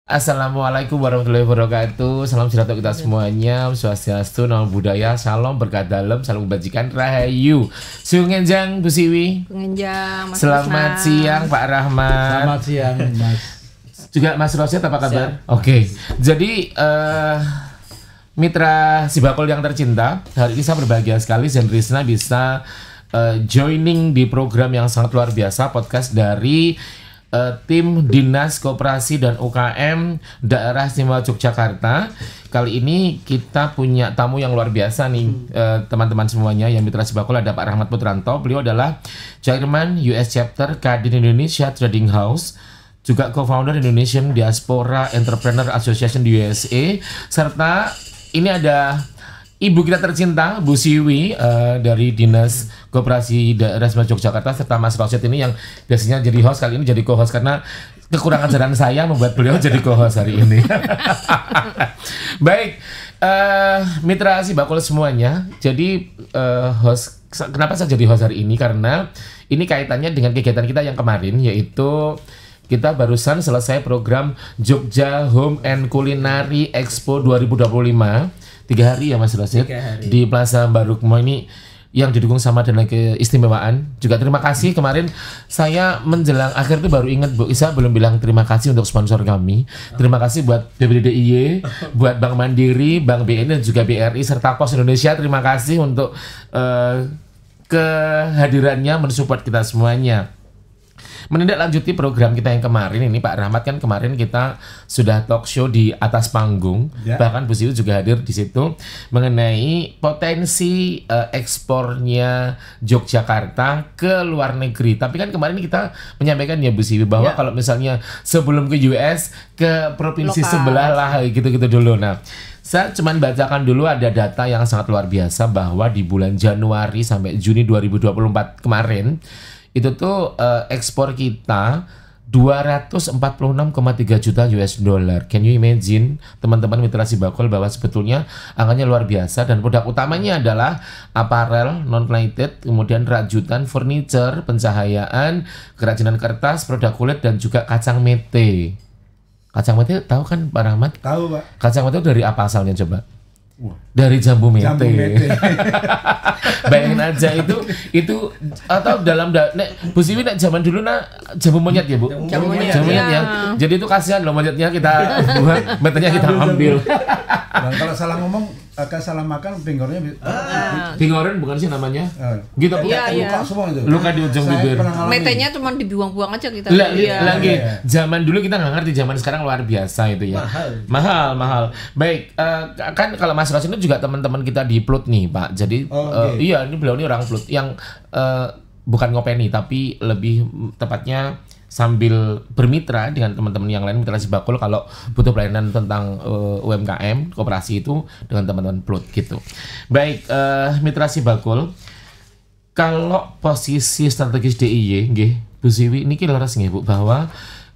Assalamualaikum warahmatullahi wabarakatuh. Salam sejahtera kita semuanya. Swastiastu, namo buddhaya, salam berkah dalam, salam kebajikan, rahayu. Sungenjang Bu Siwi. Sungenjang Mas Selamat siang Pak Rahmat. Selamat siang Mas. Juga Mas Rosyad apa kabar? Oke. Jadi mitra Sibakul yang tercinta, hari ini saya berbahagia sekali Zen Risna bisa joining di program yang sangat luar biasa, podcast dari tim Dinas Koperasi dan UKM Daerah Istimewa Yogyakarta. Kali ini kita punya tamu yang luar biasa nih, teman-teman semuanya yang mitra Sibakul. Ada Pak Rahmat Putranto. Beliau adalah Chairman US Chapter Kadin Indonesia Trading House, juga co-founder Indonesian Diaspora Entrepreneur Association di USA, serta ini ada ibu kita tercinta Bu Siwi dari Dinas Koperasi Daerah Istimewa Yogyakarta, serta Mas Rosyad ini yang biasanya jadi host, kali ini jadi co-host karena kekurangan ajaran saya membuat beliau jadi co-host hari ini. Baik, mitra Sibakul semuanya. Jadi host, kenapa saya jadi host hari ini? Karena ini kaitannya dengan kegiatan kita yang kemarin, yaitu kita barusan selesai program Jogja Home and Culinary Expo 2025. 3 hari ya Mas Rosyad di Plaza Barukmo ini yang didukung sama Dana Keistimewaan. Juga terima kasih kemarin saya menjelang akhir itu baru ingat Bu Isa belum bilang terima kasih untuk sponsor kami. Terima kasih buat BPDIY, buat Bank Mandiri, Bank BNI dan juga BRI serta Pos Indonesia. Terima kasih untuk kehadirannya mensupport kita semuanya. Menindaklanjuti program kita yang kemarin ini, Pak Rahmat, kan kemarin kita sudah talk show di atas panggung, bahkan Bu Siwi juga hadir di situ mengenai potensi ekspornya Yogyakarta ke luar negeri. Tapi kan kemarin kita menyampaikan ya Bu Siwi bahwa kalau misalnya sebelum ke US ke provinsi sebelah lah gitu-gitu dulu. Nah, saya cuman bacakan dulu ada data yang sangat luar biasa bahwa di bulan Januari sampai Juni 2024 kemarin itu tuh ekspor kita 246,3 juta US dollar. Can you imagine teman-teman mitra Sibakul bahwa sebetulnya angkanya luar biasa, dan produk utamanya adalah apparel, non-plated, kemudian rajutan, furniture, pencahayaan, kerajinan kertas, produk kulit, dan juga kacang mete. Kacang mete tahu kan Pak Rahmat? Tahu Pak. Kacang mete dari apa asalnya coba? Dari jambu mete. Jambu mete. Bayangin aja itu atau dalam Bu Siwi zaman dulu jambu monyet ya Bu. Jambu monyet ya. Jadi itu kasihan loh monyetnya kita buat, metenya kita ambil. Dan kalau salah ngomong akan salah makan pinggornya. Pinggoren bukan sih namanya? Gitu Bu. Luka semua itu. Luka di ujung bibir. Metenya cuma dibuang-buang aja kita. Lagi zaman dulu kita nggak ngerti, zaman sekarang luar biasa itu ya. Mahal. Baik, kan kalau Mas Rosyad itu juga teman-teman kita di Plut nih Pak. Jadi iya, ini beliau ini orang Plut yang bukan ngopeni tapi lebih tepatnya sambil bermitra dengan teman-teman yang lain mitra Sibakul kalau butuh pelayanan tentang UMKM koperasi itu dengan teman-teman Plut gitu. Baik, mitra Sibakul, kalau posisi strategis DIY nggih Bu Siwi niki leres nggih Bu bahwa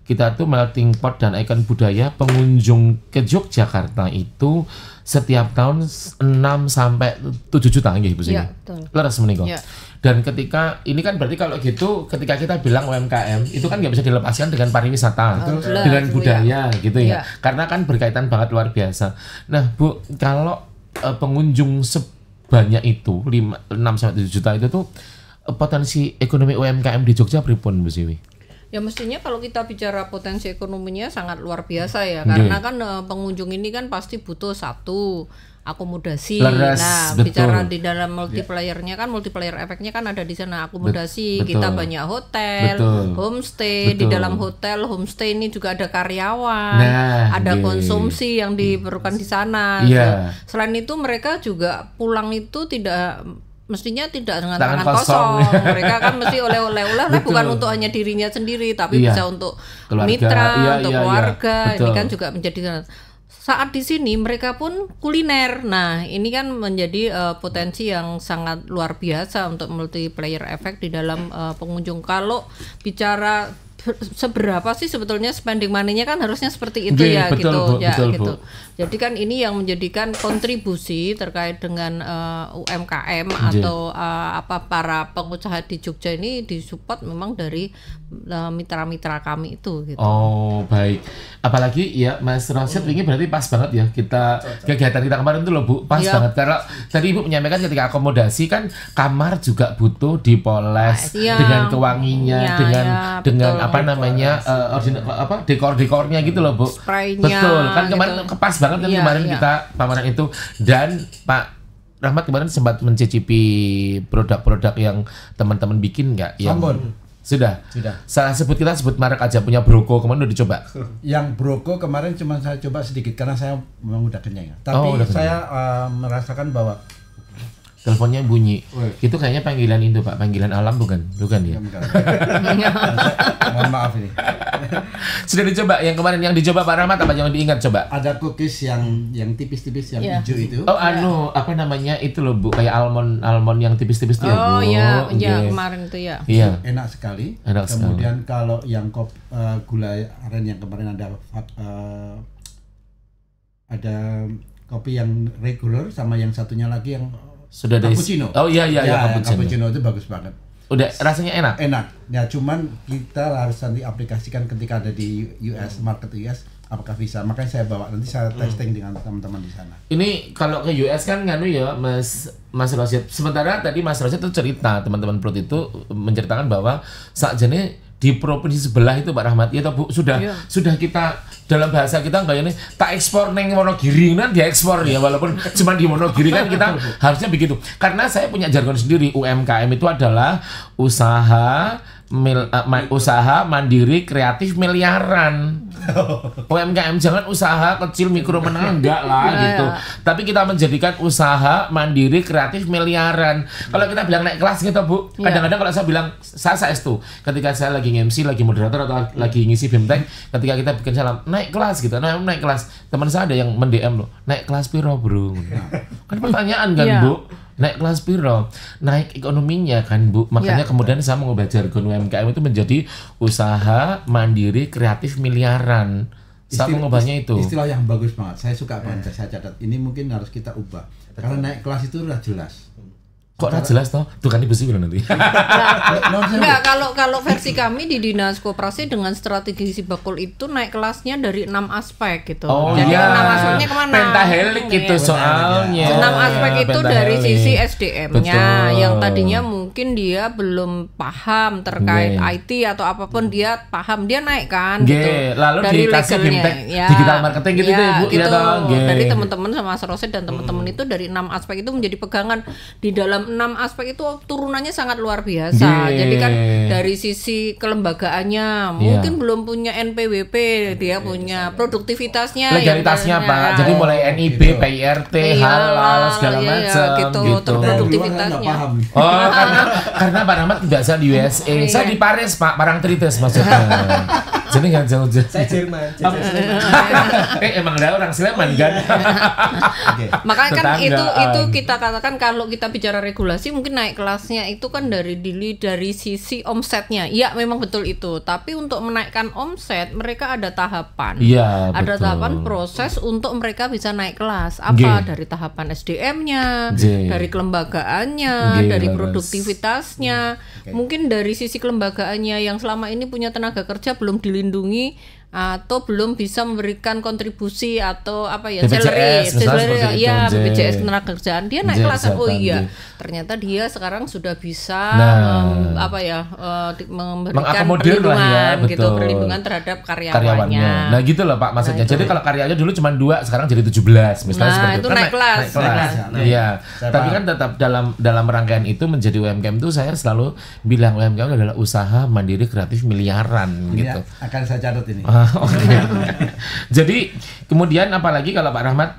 kita tuh melting pot dan ikon budaya pengunjung ke Yogyakarta itu setiap tahun 6 sampai 7 juta nggih Bu Siwi. Iya, betul. Leres menika. Ya. Dan ketika ini kan berarti kalau gitu ketika kita bilang UMKM itu kan nggak bisa dilepaskan dengan pariwisata, dengan budaya gitu ya. Karena kan berkaitan banget luar biasa. Nah, Bu, kalau pengunjung sebanyak itu 6 sampai 7 juta itu tuh potensi ekonomi UMKM di Jogja pripun Bu Siwi? Ya mestinya kalau kita bicara potensi ekonominya sangat luar biasa ya, karena kan pengunjung ini kan pasti butuh satu akomodasi. Nah, betul. Bicara di dalam multiplayernya kan multiplayer efeknya kan ada di sana akomodasi. Betul. Kita banyak hotel, homestay. Di dalam hotel, homestay ini juga ada karyawan, ada konsumsi yang diperlukan di sana. Selain itu mereka juga pulang itu mestinya tidak dengan tangan kosong. Mereka kan mesti oleh-oleh bukan untuk hanya dirinya sendiri, tapi bisa untuk keluarga, mitra, untuk keluarga. Ini kan juga menjadi saat di sini mereka pun kuliner. Nah, ini kan menjadi potensi yang sangat luar biasa untuk multiplayer effect di dalam pengunjung. Kalau bicara seberapa sih sebetulnya spending money-nya kan harusnya seperti itu ya betul, gitu Bu, ya betul, gitu. Bu. Jadi kan ini yang menjadikan kontribusi terkait dengan UMKM atau para pengusaha di Jogja ini disupport memang dari mitra-mitra kami itu gitu. Oh, baik. Apalagi ya Mas Rosyad ini berarti pas banget ya kita kegiatan kita kemarin itu loh Bu, pas banget karena tadi Ibu menyampaikan ketika akomodasi kan kamar juga butuh dipoles dengan kewanginya, dengan apa namanya dekor-dekornya gitu loh Bu. Spraynya, betul kan kemarin gitu. Pas banget kan kemarin kita pameran itu, dan Pak Rahmat kemarin sempat mencicipi produk-produk yang teman-teman bikin nggak? Sudah. Salah sebut merek aja, punya Broko kemarin udah dicoba. Yang Broko kemarin cuma saya coba sedikit karena saya memang udah kenyang ya. Tapi saya merasakan bahwa teleponnya bunyi. Itu kayaknya panggilan itu Pak, panggilan alam bukan ya? Mohon maaf ini. Sudah dicoba yang kemarin, yang dicoba Pak Rahmat apa yang diingat coba? Ada cookies yang tipis-tipis yang hijau itu. Oh apa namanya itu loh Bu, kayak almond yang tipis-tipis itu ya Bu. Oh iya, kemarin itu ya. Iya. Enak sekali. Kemudian kalau yang gula aren yang kemarin ada kopi yang regular sama yang satunya lagi yang sudah dari cappuccino. Oh iya cappuccino itu bagus banget. Udah rasanya enak. Ya cuman kita harus nanti aplikasikan ketika ada di US, market US apakah bisa. Makanya saya bawa nanti saya testing dengan teman-teman di sana. Ini kalau ke US kan nganu ya Mas Rosyad. Sementara tadi Mas Rosyad itu cerita, teman-teman Prut itu menceritakan bahwa sakjane di provinsi sebelah itu Pak Rahmat ya Bu, sudah kita dalam bahasa kita kayak ini tak ekspor neng Wonogiri kan dia ekspor ya, walaupun cuma di Wonogiri kan kita harusnya begitu. Karena saya punya jargon sendiri, UMKM itu adalah usaha mandiri kreatif miliaran. UMKM jangan usaha kecil mikro menengah, enggak lah gitu. Tapi kita menjadikan usaha mandiri kreatif miliaran. Kalau kita bilang naik kelas gitu Bu, kadang-kadang kalau saya bilang saya itu ketika saya lagi MC, lagi moderator atau lagi ngisi BEMTEK, ketika kita bikin salam naik kelas gitu, naik kelas, teman saya ada yang mendm loh, naik kelas piro bro? Kan pertanyaan kan Bu. Naik kelas piro, naik ekonominya kan Bu. Makanya kemudian saya mengubah jargon UMKM itu menjadi usaha mandiri kreatif miliaran. Saya mengubahnya itu. Istilah yang bagus banget. Saya suka banget. Saya catat. Ini mungkin harus kita ubah. Karena naik kelas itu udah jelas. Kok nggak jelas toh? Tuh kan Ibu sih bilang nanti. Enggak, kalau versi kami di Dinas Koperasi dengan strategi Sibakul itu naik kelasnya dari 6 aspek gitu. Jadi 6 aspeknya kemana? Pentahelik gitu soalnya. 6 aspek itu dari sisi SDM-nya yang tadinya mungkin dia belum paham terkait IT atau apapun, dia paham, dia naik kan gitu. Lalu dari dikasih BEMTEK digital marketing gitu deh Bu. Gitu. Dari teman-teman sama Mas Rosyad dan teman-teman itu dari 6 aspek itu menjadi pegangan. Di dalam 6 aspek itu turunannya sangat luar biasa. Jadi kan dari sisi kelembagaannya mungkin belum punya NPWP, dia punya produktivitasnya, legalitasnya Pak. Jadi mulai NIB, PIRT, halal segala macam gitu. Produktivitasnya. Karena Pak Rahmat biasa di USA. Saya di Paris Pak, Parangtritis maksudnya. Jadi nggak jauh-jauh. Saya Jerman. Emang ada orang Sleman kan. Makanya kan itu kita katakan kalau kita bicara regulasi mungkin naik kelasnya itu kan dari sisi omsetnya. Iya memang betul itu. Tapi untuk menaikkan omset mereka ada tahapan. Iya, ada tahapan proses untuk mereka bisa naik kelas. Apa dari tahapan SDM-nya, dari kelembagaannya, dari produktivitasnya. Mungkin dari sisi kelembagaannya yang selama ini punya tenaga kerja belum dilindungi atau belum bisa memberikan kontribusi atau apa ya, salary ya, BPJS ketenagakerjaan, dia naik kelas. Ternyata dia sekarang sudah bisa memberikan perlindungan perlindungan terhadap karyawannya. Nah gitu loh Pak maksudnya. Jadi kalau karyanya dulu cuma 2, sekarang jadi 17 misalnya seperti itu. Naik kelas. Iya. Tapi kan tetap dalam rangkaian itu menjadi UMKM itu saya selalu bilang UMKM adalah usaha mandiri kreatif miliaran gitu. Akan saya catat ini. Jadi kemudian apalagi kalau Pak Rahmat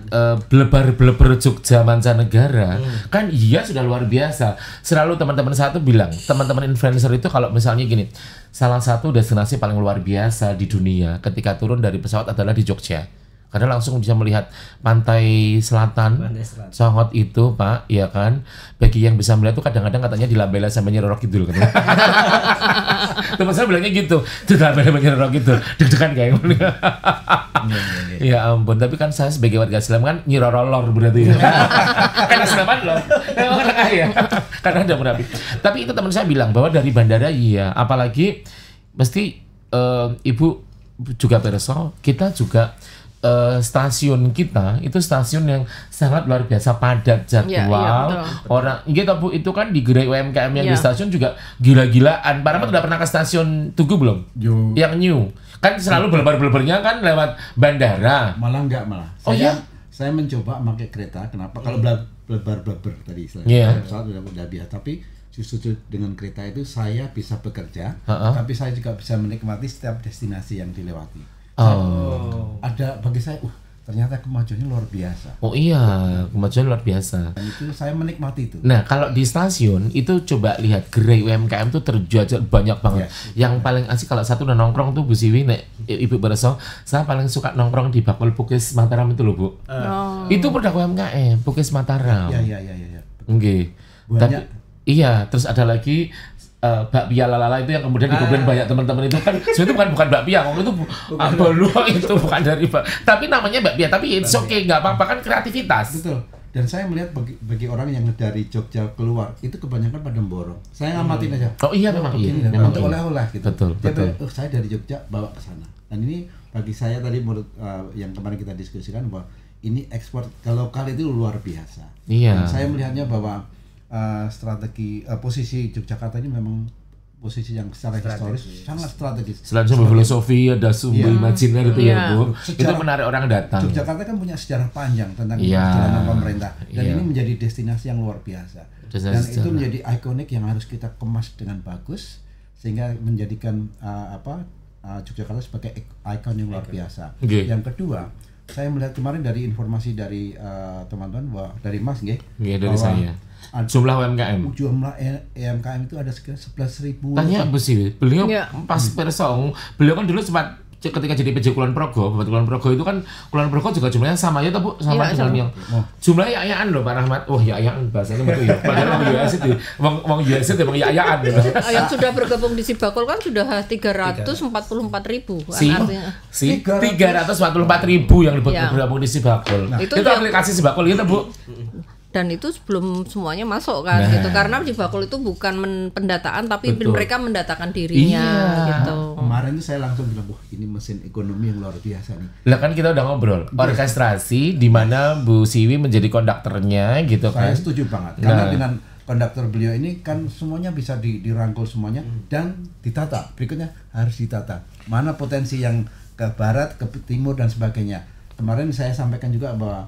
blebar-bleber Jogja mancanegara kan iya sudah luar biasa. Selalu teman-teman saya tuh bilang, teman-teman influencer itu kalau misalnya gini, salah satu destinasi paling luar biasa di dunia ketika turun dari pesawat adalah di Jogja. Karena langsung bisa melihat pantai selatan. Sangat itu Pak, ya kan. Bagi yang bisa melihat tuh kadang-kadang katanya di Lambela sampai Nyiroro Kidul katanya. Teman saya bilangnya gitu, di Lambela sampai Nyiroro Kidul, deg-degan kayak gitu. Ya ampun, tapi kan saya sebagai warga Islam kan Nyiroro Lor berarti ya. Karena Islaman loh, emang tengah ya. Karena ada Merapi. Tapi itu teman saya bilang bahwa dari bandara iya, apalagi mesti Ibu juga perso, kita juga stasiun kita itu stasiun yang sangat luar biasa padat jadwal orang gitu Bu, itu kan di gerai UMKM yang di stasiun juga gila-gilaan. Pak Rahmat udah pernah ke stasiun Tugu belum? Yang new kan selalu belebar-belebarnya kan lewat bandara. Malah enggak malah. Saya mencoba pakai kereta. Kenapa? Kalau belebar-belebar tadi pesawat udah biasa, tapi justru dengan kereta itu saya bisa bekerja, tapi saya juga bisa menikmati setiap destinasi yang dilewati. Ada bagi saya, ternyata kemajuannya luar biasa. Oh iya, kemajuan luar biasa. Dan itu saya menikmati itu. Nah, kalau di stasiun itu coba lihat gerai UMKM tuh terjual banyak banget. Yang paling asik kalau satu udah nongkrong tuh Bu Siwi, Ibu Bereso, saya paling suka nongkrong di Bakul Pukis Mataram itu loh Bu. Itu produk UMKM, Pukis Mataram. Iya. Oke. Tapi iya, terus ada lagi bakpia lalala itu yang kemudian dikumpulin banyak teman-teman itu kan sebenarnya bukan bakpia, itu beluang itu bukan dari tapi namanya bakpia, tapi it's okay, nggak apa-apa kan, kreativitas. Betul. Dan saya melihat bagi orang yang dari Jogja keluar itu kebanyakan pada borong. Saya ngamatin aja. Oh iya memang iya. Untuk oleh-oleh gitu. Betul. Saya dari Jogja bawa ke sana. Dan ini bagi saya tadi menurut yang kemarin kita diskusikan bahwa ini ekspor ke lokal itu luar biasa. Iya. Dan saya melihatnya bahwa strategi posisi Yogyakarta ini memang posisi yang secara historis sangat strategis. Selain sumber filosofi, ada sumber imajiner itu ya Bu. Itu menarik orang datang. Yogyakarta kan punya sejarah panjang tentang perjalanan pemerintah, dan ini menjadi destinasi yang luar biasa. Dan itu menjadi ikonik yang harus kita kemas dengan bagus sehingga menjadikan Yogyakarta sebagai ikon yang luar biasa. Yang kedua, saya melihat kemarin dari informasi dari teman-teman bahwa dari Mas dari saya. Jumlah UMKM. Jumlah UMKM itu ada sekitar 11.000. Tanya Bu Siwi, beliau pas persong, beliau kan dulu sempat ketika jadi PJ Kulon Progo, Bupati Kulon Progo itu kan Kulon Progo juga jumlahnya sama ya Bu, sama dengan yang jumlahnya ya-yaan loh Pak Rahmat. Oh ya-ayaan bahasanya betul ya. Padahal wong US itu, wong US itu emang ya-ayaan. Yang sudah bergabung di Sibakul kan sudah 344.000 kan artinya. 344.000 yang bergabung di Sibakul. Itu aplikasi Sibakul gitu Bu. Dan itu sebelum semuanya masuk kan gitu, karena di Bakul itu bukan pendataan tapi mereka mendatakan dirinya gitu. Kemarin itu saya langsung bilang, wah ini mesin ekonomi yang luar biasa nih. Lah kan kita udah ngobrol orkestrasi di mana Bu Siwi menjadi konduktornya gitu kan. Saya setuju banget karena dengan konduktor beliau ini kan semuanya bisa dirangkul semuanya dan ditata. Berikutnya harus ditata. Mana potensi yang ke barat, ke timur dan sebagainya. Kemarin saya sampaikan juga bahwa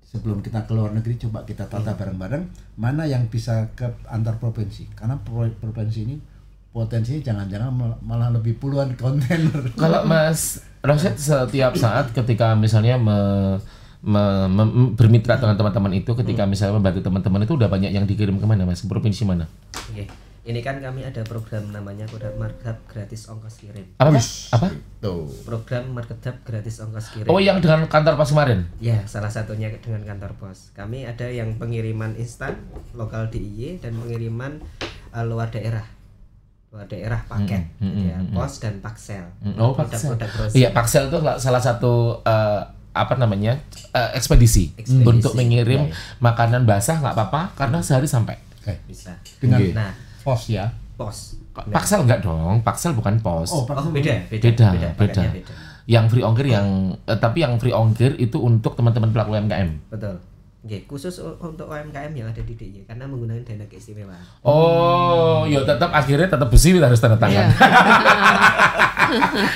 sebelum kita ke luar negeri coba kita tata bareng-bareng mana yang bisa ke antar provinsi, karena provinsi ini potensinya jangan-jangan malah lebih puluhan kontainer. Kalau Mas Rosyid setiap saat ketika misalnya bermitra dengan teman-teman itu, ketika misalnya membantu teman-teman itu udah banyak yang dikirim kemana Mas? Ke provinsi mana? Ini kan kami ada program namanya Markup Gratis Ongkos Kirim. Apa Mas? Apa? Program Markup Gratis Ongkos Kirim. Oh yang dengan kantor pos kemarin? Ya, salah satunya dengan kantor pos. Kami ada yang pengiriman instan lokal DIY dan pengiriman luar daerah paket, pos dan Paksel. Oh Paksel. Iya Paksel itu salah satu ekspedisi untuk mengirim makanan basah nggak apa-apa karena sehari sampai. Bisa. Dengan pos ya. Pos. Paksel enggak dong, Paksel bukan pos. Oh, beda. Yang free ongkir tapi yang free ongkir itu untuk teman-teman pelaku UMKM. Betul. Khusus untuk UMKM yang ada di DIY karena menggunakan dana keistimewaan. Oh, ya akhirnya tetap Bu Siwi harus tanda tangan.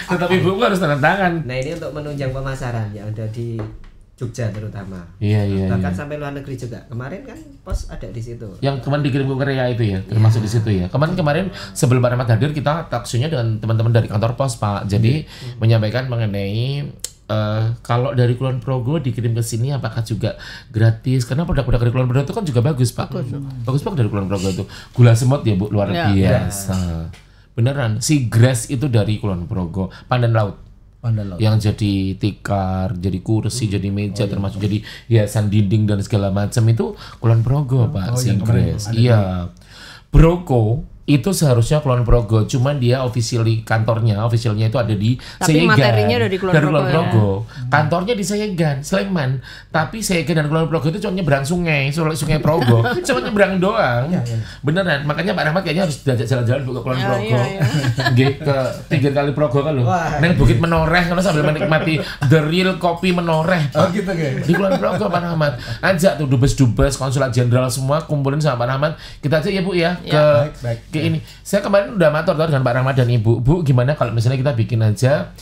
Tetap Ibu harus tanda tangan. Nah, ini untuk menunjang pemasaran yang ada di Jogja terutama. Iya. Bahkan sampai luar negeri juga. Kemarin kan pos ada di situ. Yang kemarin dikirim ke Korea itu ya, termasuk di situ ya. Kemarin sebelum Pak Rahmat hadir kita talkshow-nya dengan teman-teman dari kantor pos Pak. Jadi menyampaikan mengenai kalau dari Kulon Progo dikirim ke sini apakah juga gratis? Karena produk-produk dari Kulon Progo itu kan juga bagus Pak. Bagus Pak dari Kulon Progo itu. Gula semut ya Bu, luar biasa. Beneran. Si Grass itu dari Kulon Progo, Pandan Laut. yang jadi tikar, jadi kursi, jadi meja, termasuk jadi hiasan dinding dan segala macam itu Kulon Progo Pak Singkres. Iya, Broko itu seharusnya Kulon Progo, cuman dia officialnya itu ada di Sayegan. Tapi materinya dari Kulon Progo. Ya. Kantornya di Sayegan, Sleman. Tapi Sayegan dan Kulon Progo itu cuma nyebrang sungai Progo, cuma nyebrang doang. Beneran, makanya Pak Rahmat kayaknya harus diajak jalan-jalan ke Kulon Progo. Ke 3 kali Progo kan lho. Neng Bukit Menoreh kalau sambil menikmati the real kopi Menoreh. Oh gitu guys. Di Kulon Progo Pak Rahmat. Ajak tuh dubes-dubes, konsulat jenderal semua kumpulin sama Pak Rahmat. Kita ajak ya Bu ya ke ini. Saya kemarin udah matur dengan Pak Rahmat dan Ibu. Bu, gimana kalau misalnya kita bikin aja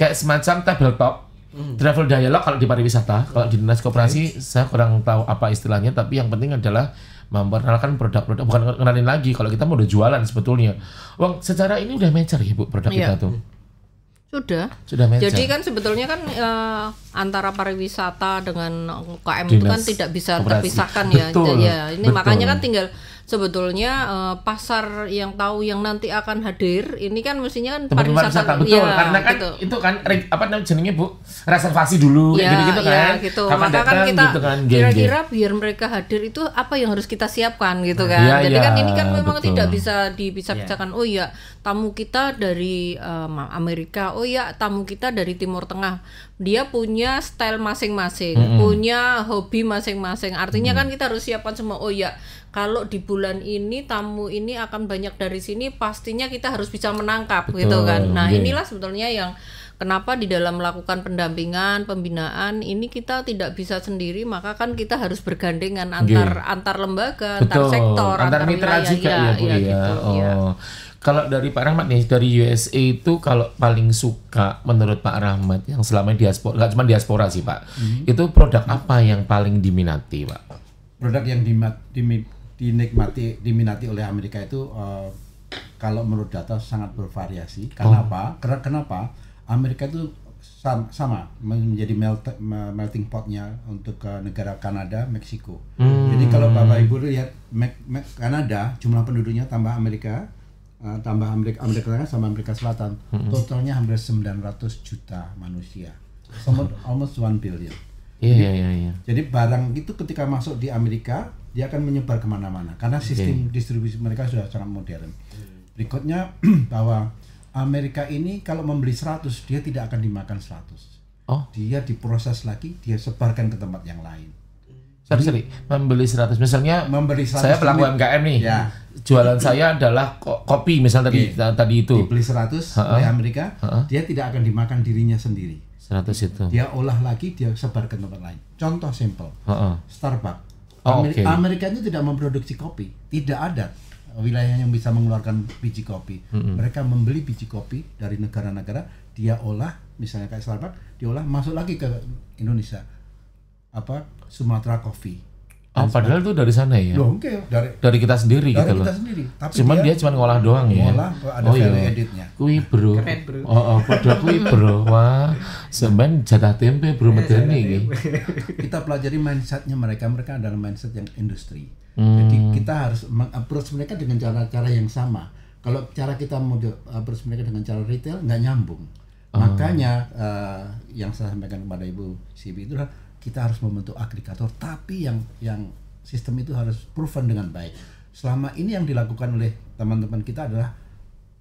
kayak semacam tabletop travel dialog kalau di pariwisata. Kalau di dinas koperasi saya kurang tahu apa istilahnya, tapi yang penting adalah memperkenalkan produk-produk, bukan kenalin lagi kalau kita mau udah jualan sebetulnya. Wong secara ini udah mature ya Bu produk kita tuh. Sudah mature. Jadi kan sebetulnya kan antara pariwisata dengan UKM itu kan tidak bisa terpisahkan ya. Ini makanya kan tinggal sebetulnya pasar yang tahu yang nanti akan hadir ini kan mestinya kan pariwisata betul karena kan gitu. Itu kan apa namanya jenenge Bu reservasi dulu gitu kan gitu. Maka kan kita gitu kan, kira-kira biar mereka hadir itu apa yang harus kita siapkan gitu kan. Jadi kan ini kan memang tidak bisa dipisah-pisahkan. Oh iya tamu kita dari Amerika, oh ya tamu kita dari Timur Tengah, dia punya style masing-masing, punya hobi masing-masing. Artinya kan kita harus siapkan semua. Oh ya kalau di bulan ini tamu ini akan banyak dari sini, pastinya kita harus bisa menangkap. Gitu kan. Nah inilah sebetulnya yang kenapa di dalam melakukan pendampingan, pembinaan ini kita tidak bisa sendiri, maka kan kita harus bergandengan antar lembaga, antar sektor, antar mitra juga ya Bu ya. Kalau dari Pak Rahmat nih, dari USA itu kalau paling suka menurut Pak Rahmat yang selama diaspora, nggak cuma diaspora sih Pak, itu produk apa yang paling diminati Pak? Produk yang diminati oleh Amerika itu kalau menurut data sangat bervariasi. Kenapa? Kenapa? Amerika itu sama menjadi melting potnya untuk negara Kanada, Meksiko. Jadi kalau Bapak Ibu lihat Kanada jumlah penduduknya tambah Amerika Tengah sama Amerika Selatan, totalnya hampir 900 juta manusia, almost 1 billion. Iya. Jadi barang itu ketika masuk di Amerika dia akan menyebar kemana-mana karena sistem distribusi mereka sudah sangat modern. Berikutnya bahwa Amerika ini kalau membeli 100 dia tidak akan dimakan 100. Dia diproses lagi, dia sebarkan ke tempat yang lain. Sorry, membeli 100 misalnya saya pelaku UMKM nih. Jualan saya adalah kopi misalnya tadi itu. Dibeli 100 oleh Amerika, dia tidak akan dimakan dirinya sendiri. 100 itu. Dia olah lagi, dia sebar ke tempat lain. Contoh simple. Starbucks. Amerika itu tidak memproduksi kopi. Tidak ada wilayah yang bisa mengeluarkan biji kopi. Mereka membeli biji kopi dari negara-negara, dia olah, misalnya kayak Starbucks, diolah masuk lagi ke Indonesia. Sumatera Coffee. Padahal itu dari sana ya? Dari kita sendiri gitu loh. Tapi cuman dia cuma ngolah doang ya? Ngolah, ada value editnya. Kui bro. Keren bro. Padahal kui bro. Wah, sebenarnya jatah tempe bro medeni. Kita pelajari mindsetnya mereka adalah mindset yang industri. Jadi kita harus meng-approach mereka dengan cara-cara yang sama. Kalau cara kita mau approach mereka dengan cara retail, nggak nyambung. Makanya yang saya sampaikan kepada Ibu Sibi itu adalah kita harus membentuk agregator, tapi yang sistem itu harus proven dengan baik. Selama ini yang dilakukan oleh teman-teman kita adalah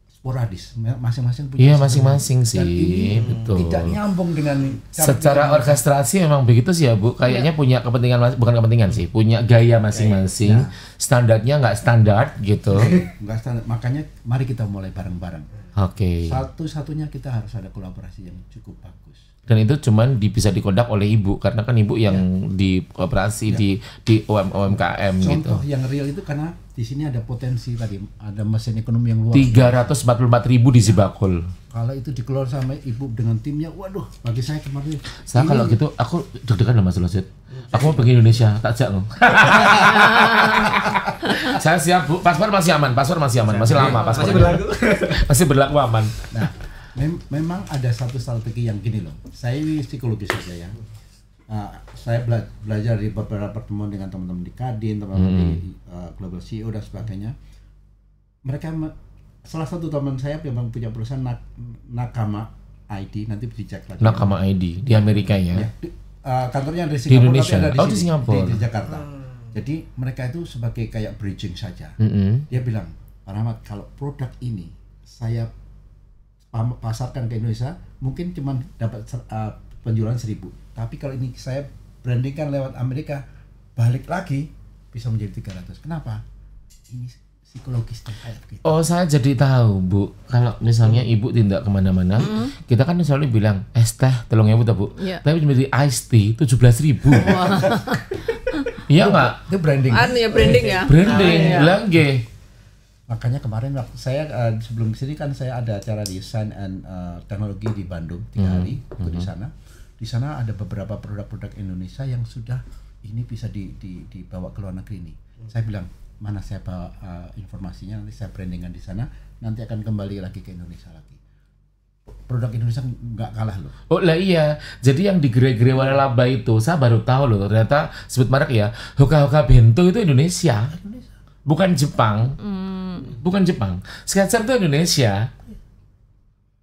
sporadis, masing-masing punya. Iya masing-masing sih, betul. Tidak nyambung dengan. Secara orkestrasi memang begitu sih ya Bu. Kayaknya punya kepentingan, bukan kepentingan sih, punya gaya masing-masing. Standarnya nggak standar gitu. Nggak standar. Makanya mari kita mulai bareng-bareng. Satu-satunya kita harus ada kolaborasi yang cukup bagus. Dan itu cuman bisa dikondak oleh Ibu karena kan Ibu yang di operasi di UMKM gitu. Contoh yang real itu karena di sini ada potensi tadi, ada mesin ekonomi yang luar. 344.000 di Zibakul. Kalau itu dikelola sama Ibu dengan timnya, waduh, bagi saya kemarin. Saya kalau gitu aku deg-degan loh Mas Losit. Aku mau pergi Indonesia, tak jak loh. Saya siap Bu, paspor masih aman, masih lama paspor. Masih berlaku aman. Nah, memang ada satu strategi yang gini loh. Saya ini psikologis saja ya. Saya belajar di beberapa pertemuan dengan teman-teman di Kadin, teman-teman di Global CEO dan sebagainya. Mereka salah satu teman saya memang punya perusahaan Nakama ID, nanti dicek lagi. Nakama ID di Amerika ya. Kantornya di Singapura, Indonesia. tapi ada di Singapura. Di Jakarta. Jadi mereka itu sebagai kayak bridging saja. Dia bilang, Pak Rahmat, kalau produk ini saya pasarkan ke Indonesia, mungkin cuma dapat penjualan 1.000. Tapi kalau ini saya brandingkan lewat Amerika, balik lagi bisa menjadi 300. Kenapa? Ini psikologisnya kayak begitu. Oh, saya jadi tahu, Bu. Kalau misalnya Ibu tindak kemana-mana, kita kan selalu bilang es teh 3.000 ta, Bu. Tapi menjadi iced tea 17.000. Iya nggak? Itu branding. Ya branding ya. Branding, lagi. Makanya kemarin waktu saya sebelum kesini kan saya ada acara di Science and Teknologi di Bandung 3 hari itu di sana. Di sana ada beberapa produk-produk Indonesia yang sudah ini bisa dibawa ke luar negeri ini. Saya bilang, mana saya bawa informasinya, nanti saya brandingkan di sana, nanti akan kembali lagi ke Indonesia lagi. Produk Indonesia nggak kalah loh. Oh lah iya, jadi yang di Gere-Gere Waralaba itu saya baru tahu loh, ternyata sebut merek ya, Hoka-Hoka Bento itu Indonesia. Bukan Jepang. Bukan Jepang. Skechers itu Indonesia.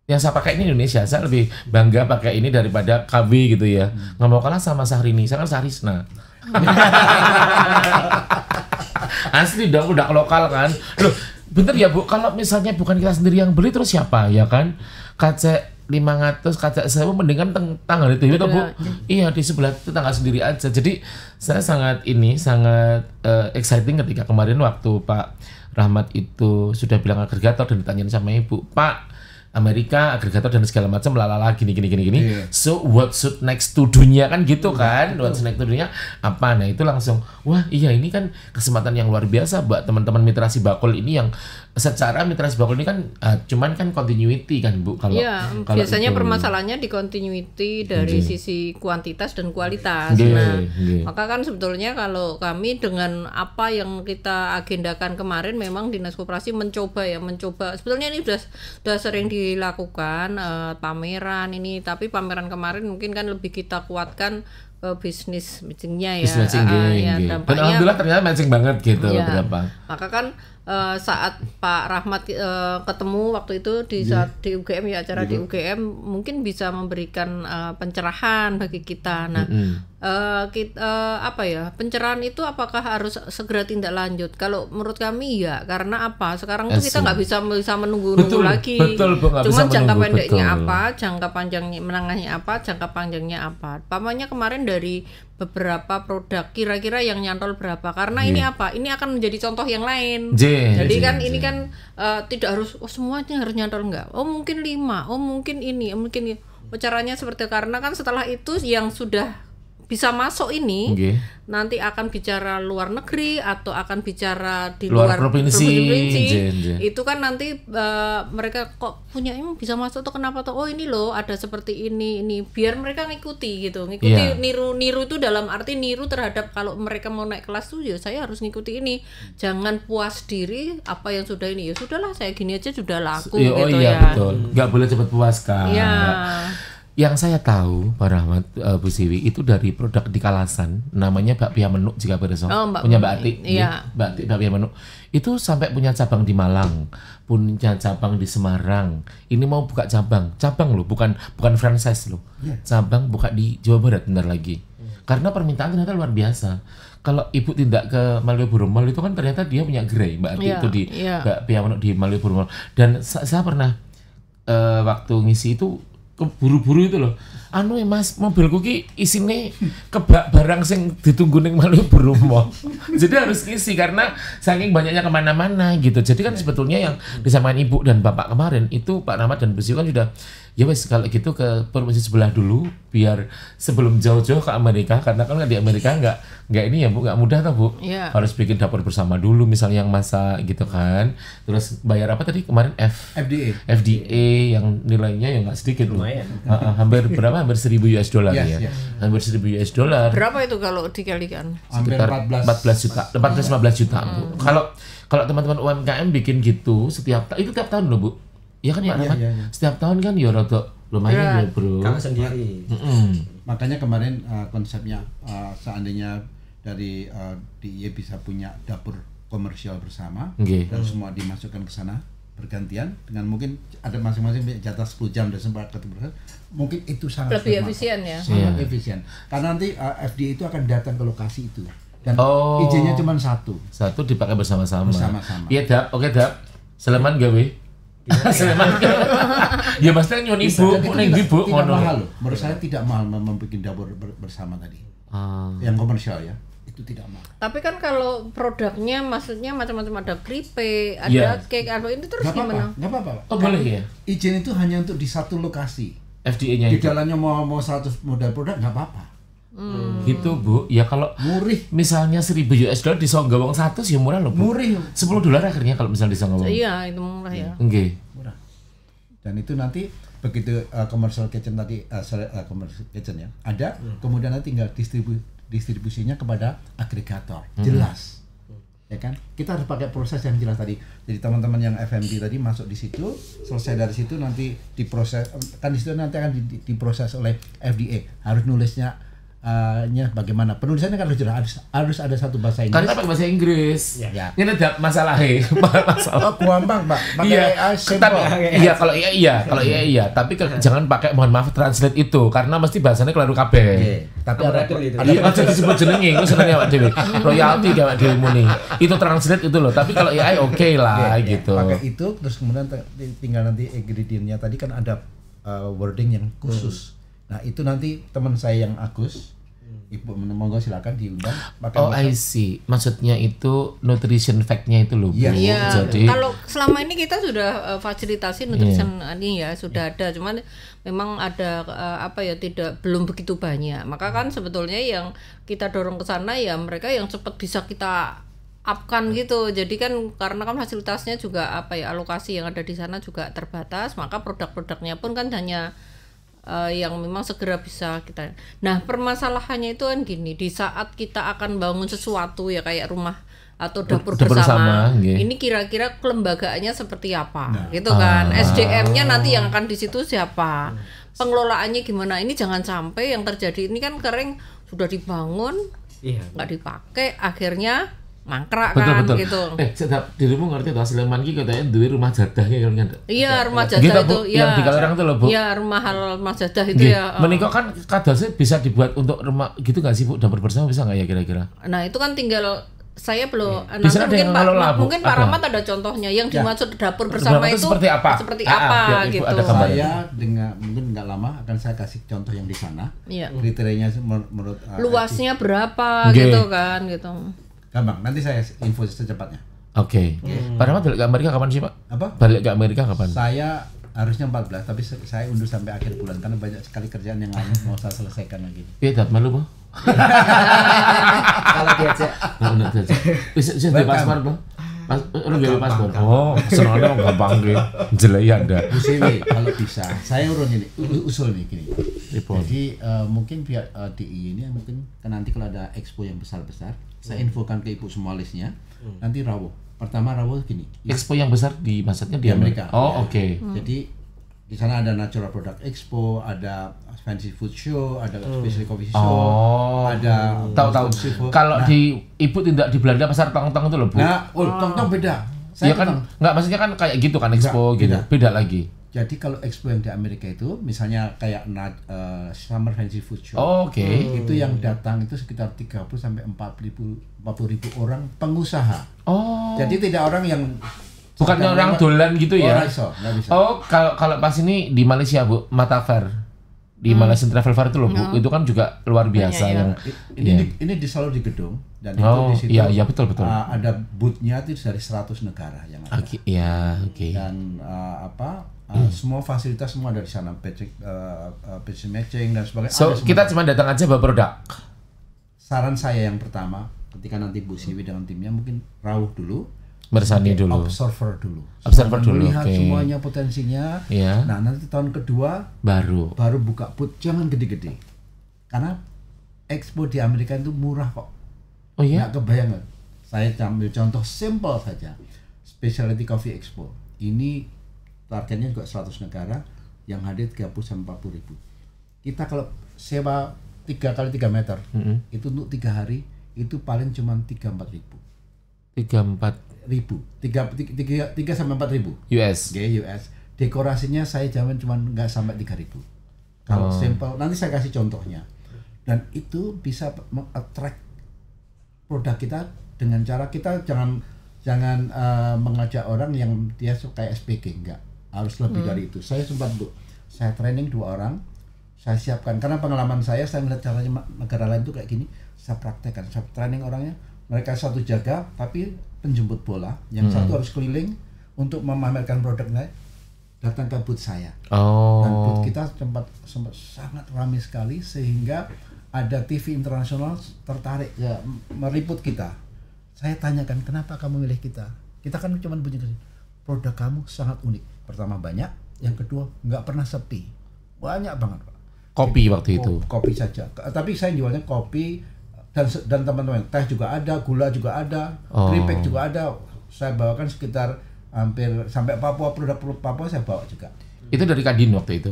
Yang saya pakai ini Indonesia, saya lebih bangga pakai ini daripada KB gitu ya. Nggak mau kalah sama Syahrini, saya kan Sahrisna. Asli dong, udah lokal kan. Loh, bener ya Bu, kalau misalnya bukan kita sendiri yang beli terus siapa ya kan? Kacek 500, kacek 1.000 mendingan tanggal itu ya Bu. Iya, di sebelah tetangga sendiri aja. Jadi saya sangat exciting ketika kemarin waktu Pak Rahmat itu sudah bilang agregator dan ditanyain sama Ibu, Pak, Amerika agregator dan segala macam lalala gini. So what should next to dunia kan gitu kan? What should next to dunia apa? Nah, itu langsung wah iya ini kan kesempatan yang luar biasa buat teman-teman mitra Sibakul ini yang secara mitra Sibakul ini kan cuman kan continuity kan Bu kalau biasanya itu, permasalahannya di continuity dari sisi kuantitas dan kualitas. Maka kan sebetulnya kalau kami dengan apa yang kita agendakan kemarin memang Dinas Koperasi mencoba sebetulnya ini sudah sering dilakukan pameran ini, tapi pameran kemarin mungkin kan lebih kita kuatkan bisnis matchingnya ya. Dan alhamdulillah ternyata matching banget gitu berapa. Maka kan saat Pak Rahmat ketemu waktu itu saat di UGM ya, acara di UGM mungkin bisa memberikan pencerahan bagi kita. Nah, pencerahan itu apakah harus segera tindak lanjut? Kalau menurut kami ya, karena apa? Sekarang itu kita nggak bisa menunggu lagi. Cuman jangka pendeknya apa, jangka panjangnya menengahnya apa, jangka panjangnya apa. Pamannya kemarin dari beberapa produk kira-kira yang nyantol berapa, karena ini apa? Ini akan menjadi contoh yang lain. Jadi ini kan tidak harus semuanya harus nyantol, enggak. Oh mungkin 5, oh mungkin ini, mungkin caranya seperti itu. Karena kan setelah itu yang sudah bisa masuk ini nanti akan bicara luar negeri atau akan bicara di luar provinsi. Itu kan nanti mereka kok punya ini bisa masuk tuh kenapa tuh, oh ini loh ada seperti ini biar mereka ngikuti niru itu dalam arti niru terhadap kalau mereka mau naik kelas tuh ya saya harus ngikuti ini, jangan puas diri apa yang sudah ini, ya sudahlah saya gini aja sudah laku betul, nggak boleh cepat puas kan. Yang saya tahu Pak Rahmat, Bu Siwi itu dari produk di Kalasan namanya Bakpia Menuk jika bereso, punya Mbak Ati, Mbak Ati Bakpia Menuk itu sampai punya cabang di Malang, punya cabang di Semarang. Ini mau buka cabang loh, bukan franchise loh, cabang buka di Jawa Barat bentar lagi. Karena permintaan ternyata luar biasa. Kalau Ibu tindak ke Malioboro Mall itu kan ternyata dia punya gerai Mbak Ati itu di Bakpia Menuk di Malioboro Mall. Dan saya pernah waktu ngisi itu buru-buru itu loh. Mas, mobilku ki isine kebak barang sing ditunggu ning Malioboro Mall. Jadi harus ngisi karena saking banyaknya kemana-mana gitu. Jadi kan sebetulnya yang disampaikan Ibu dan Bapak kemarin itu Pak Rahmat dan Bu Siwi kan sudah ya wes kalau gitu ke provinsi sebelah dulu biar sebelum jauh-jauh ke Amerika, karena kan di Amerika nggak ini ya Bu, nggak mudah tuh Bu. Harus bikin dapur bersama dulu misalnya yang masak gitu kan. Terus bayar apa tadi kemarin FDA yang nilainya yang nggak sedikit loh. Hampir berapa? Hampir $1,000 ya. Hampir $1,000. Berapa itu kalau dikalikan? Sekitar 14 juta Bu. Kalau teman-teman UMKM bikin gitu setiap tahun loh Bu. Iya kan Pak Rahmat? Setiap tahun kan ya rada lumayan ya Bro. Kalau sendiri. Makanya kemarin konsepnya seandainya dari DIY bisa punya dapur komersial bersama dan semua dimasukkan ke sana, bergantian dengan mungkin ada masing-masing jatah 10 jam dan sempat ketemu, mungkin itu sangat lebih efisien ya. Sangat efisien. Karena nanti FDA itu akan datang ke lokasi itu dan izinnya cuma satu dipakai bersama-sama. Iya Dap, oke Dap. Sleman gawe. Sleman. Ya mesti nyoni ibu ngono. Mahal loh. Menurut saya tidak mahal membuat dapur bersama tadi. Yang komersial ya. Itu tidak mahal. Tapi kan kalau produknya maksudnya macam-macam, ada kripe, ada cake, apa itu terus gimana? Nggak apa-apa. Oh boleh ya? Izin itu hanya untuk di satu lokasi. FDA-nya di dalamnya mau 100 model produk nggak apa-apa. Gitu Bu, ya kalau murih misalnya $1,000 disonggawang 100 ya murah loh Bu. Murih. $10 akhirnya kalau misalnya disonggawang. Iya itu murah ya. Oke. Murah. Dan itu nanti begitu commercial kitchen tadi commercial kitchen ya ada, kemudian nanti tinggal distribusinya kepada agregator. Jelas. Ya kan? Kita harus pakai proses yang jelas tadi. Jadi teman-teman yang FMD tadi masuk di situ, selesai dari situ nanti diproses, kan di situ nanti akan diproses oleh FDA. Harus nulisnya bagaimana penulisannya kan harus ada satu bahasa Inggris. Karena pakai bahasa Inggris. Ya. Ini ada masalahnya. Oh, gampang, Pak. Iya, kalau iya. Tapi jangan pakai mohon maaf translate itu karena mesti bahasanya keliru kabeh. Tapi ada aja disebut jenenge, itu senengnya Pak Dewi. Royalty kayak Dewi Muni. Itu translate itu loh. Tapi kalau AI oke lah gitu. Pakai itu terus kemudian tinggal nanti ingredient-nya tadi kan ada wording yang khusus. Nah itu nanti teman saya yang Agus, Ibu monggo silakan diundang. I see. Maksudnya itu nutrition fact-nya itu loh Bu. Iya. Jadi kalau selama ini kita sudah fasilitasi nutrition ini ya sudah ada, cuman memang ada belum begitu banyak. Maka kan sebetulnya yang kita dorong ke sana ya mereka yang cepat bisa kita upkan gitu. Jadi kan karena kan fasilitasnya juga alokasi yang ada di sana juga terbatas, maka produk-produknya pun kan hanya yang memang segera bisa kita. Nah permasalahannya itu kan gini, di saat kita akan bangun sesuatu ya kayak rumah atau dapur bersama ini kira-kira kelembagaannya seperti apa gitu kan, SDM-nya nanti yang akan di situ siapa, pengelolaannya gimana, ini jangan sampai yang terjadi ini kan kering sudah dibangun nggak dipakai akhirnya mangkrak kan gitu. Sedap dirimu ngerti toh Sleman ki katanya duwe rumah jadah ki kan. Iya, rumah jadah itu yang di Kalerang itu loh Bu. Iya, rumah jadah itu ya. Menika kan kadasnya bisa dibuat untuk rumah gitu enggak sih Bu, dapur bersama bisa enggak ya kira-kira? Nah, itu kan tinggal saya belum mungkin Pak Rahmat ada contohnya yang dimaksud dapur bersama itu seperti apa gitu. Saya dengan mungkin nggak lama akan saya kasih contoh yang di sana. Kriterianya menurut luasnya berapa gitu kan gitu. Gampang, nanti saya info secepatnya. Oke. Pak Rahmat balik ke Amerika kapan sih Pak? Apa? Balik ke Amerika kapan? Saya harusnya 14, tapi saya undur sampai akhir bulan karena banyak sekali kerjaan yang mau saya selesaikan lagi. Iya, tak malu Bu. Kalau diajak. Bisa di paspor Bu. Udah gawe paspor. Oh, senangnya gampang ge. Jelek Anda. Bu Siwi, kalau bisa, saya urun ini usul nih gini. Jadi mungkin pihak DI ini mungkin kan nanti kalau ada expo yang besar-besar, saya infokan ke Ibu semua listnya. Nanti Rawuh. Pertama Rawuh gini. Expo yang besar di maksudnya di Amerika. Oh, oke. Jadi di sana ada Natural Product Expo, ada Fancy Food Show, ada Special Coffee Show, ada tahu. Kalau di Ibu tidak di Belanda pasar Tong-Tong itu loh Bu. Nah, Tong-Tong beda. Iya kan, enggak maksudnya kan kayak gitu kan expo gitu. Beda lagi. Jadi kalau expo yang di Amerika itu misalnya kayak Summer Fancy Food Show. Itu yang datang itu sekitar 30 sampai 40 ribu orang pengusaha. Jadi tidak orang yang bukan orang dolan gitu ya. Nggak bisa. Kalau pas ini di Malaysia Bu, Mata Fair. Di Malaysian Travel Fair itu loh Bu, itu kan juga luar biasa yang ini selalu di gedung dan itu di situ. Iya betul. Ada booth-nya itu dari 100 negara yang ada. Dan semua fasilitas semua dari sana, patch matching dan sebagainya. So kita cuma datang aja bawa produk. Saran saya yang pertama, ketika nanti Bu Siwi dengan timnya mungkin Rawuh dulu, bersani dulu, observer dulu melihat semuanya potensinya. Nah nanti tahun kedua baru buka booth, jangan gede-gede karena expo di Amerika itu murah kok. Nggak kebayang. Saya ambil contoh simple saja, Specialty Coffee Expo ini targetnya juga 100 negara yang hadir 30-40 ribu. Kita kalau sewa 3 kali 3 meter itu untuk 3 hari itu paling cuma 3-4 ribu. 3 sampai 4 ribu US. US. Dekorasinya saya jamin cuma nggak sampai 3.000. Kalau simple, nanti saya kasih contohnya. Dan itu bisa attract produk kita dengan cara kita jangan mengajak orang yang dia suka SPG, enggak. Harus lebih dari itu. Saya sempat saya training 2 orang, saya siapkan karena pengalaman saya melihat caranya negara lain tuh kayak gini, saya praktekkan, saya training orangnya. Mereka satu jaga tapi penjemput bola, yang satu harus keliling untuk memamerkan produknya, datang ke booth saya. Dan booth kita sempat sangat ramai sekali sehingga ada TV internasional tertarik ya meliput kita. Saya tanyakan kenapa kamu milih kita? Kita kan cuma punya produk kamu sangat unik. Pertama banyak, yang kedua nggak pernah sepi, banyak banget Pak. Kopi waktu itu. Kopi saja. Tapi saya jualnya kopi dan teman-teman teh juga ada, gula juga ada, keripik juga ada. Saya bawakan sekitar hampir sampai Papua, produk Papua saya bawa juga. Itu dari Kadin waktu itu?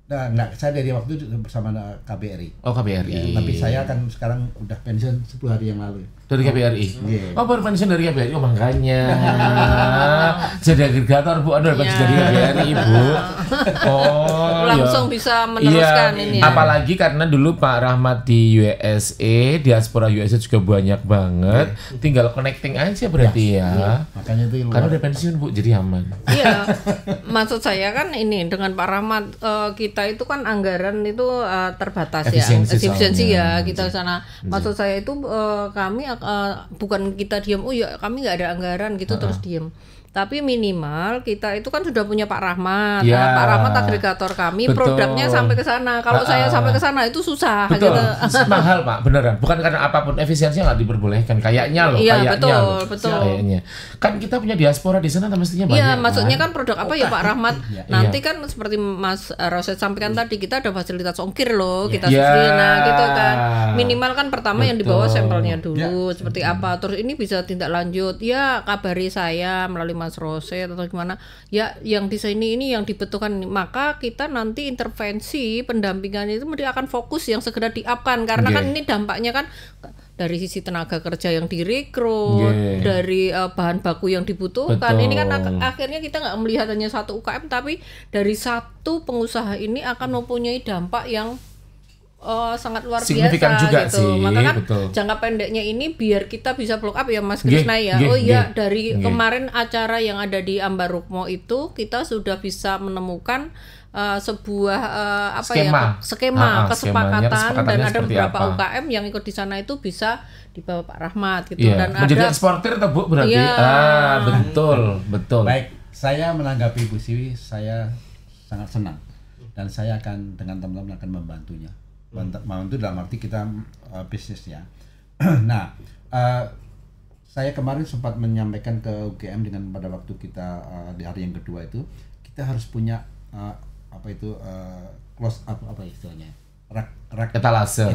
Nah, enggak, saya dari waktu itu bersama KBRI. Oh, KBRI. Ya, tapi saya kan sekarang udah pensiun 10 hari yang lalu. Dari KBRI? Yeah. Oh, baru pensiun dari KBRI, oh makanya. Jadi agregator Bu, Anda pensiun dari KBRI Bu. Oh, langsung bisa meneruskan ini. Apalagi karena dulu Pak Rahmat di USA, diaspora USA juga banyak banget. Tinggal connecting aja berarti ya. Makanya itu karena udah pensiun Bu, jadi aman. Iya. Maksud saya kan ini dengan Pak Rahmat kita itu kan anggaran itu terbatas efisiensi ya kita sana. Maksud saya itu kami bukan kita diam, oh ya kami nggak ada anggaran gitu terus diam. Tapi minimal kita itu kan sudah punya Pak Rahmat. Ya. Nah, Pak Rahmat agregator kami, produknya sampai ke sana. Kalau saya sampai ke sana itu susah. Betul. Gitu. Mahal Pak, beneran. Bukan karena apapun, efisiensinya nggak diperbolehkan. Kayaknya loh, iya, kayaknya betul. Kayaknya. Kan kita punya diaspora di sana, mestinya banyak. Iya, maksudnya kan produk apa ya Pak Rahmat? Nanti iya. kan seperti Mas Roset sampaikan tadi, kita ada fasilitas ongkir loh, kita sendiri. Nah, gitu kan. Minimal kan pertama yang dibawa sampelnya dulu, seperti apa. Terus ini bisa tindak lanjut. Ya, kabari saya melalui Mas Roset atau gimana. Ya, yang desain ini yang dibutuhkan. Maka kita nanti intervensi pendampingan itu akan fokus yang segera di-up-kan. Karena kan ini dampaknya kan dari sisi tenaga kerja yang direkrut, dari bahan baku yang dibutuhkan. Betul. Ini kan akhirnya kita nggak melihat hanya satu UKM, tapi dari satu pengusaha ini akan mempunyai dampak yang sangat luar signifikan biasa juga gitu. Sih, maka kan betul. Jangka pendeknya ini biar kita bisa blow up ya Mas Krisna ya. Oh iya, dari kemarin acara yang ada di Ambarukmo itu kita sudah bisa menemukan sebuah skema kesepakatan dan ada beberapa UKM yang ikut di sana itu bisa dibawa Pak Rahmat gitu. Dan menjadi eksportir atau Bu berarti? Betul. Baik, saya menanggapi Bu Siwi, saya sangat senang dan saya akan dengan teman-teman akan membantunya. Membantu dalam arti kita bisnis ya. Nah, saya kemarin sempat menyampaikan ke UGM dengan pada waktu kita di hari yang kedua itu kita harus punya close up apa istilahnya rak etalase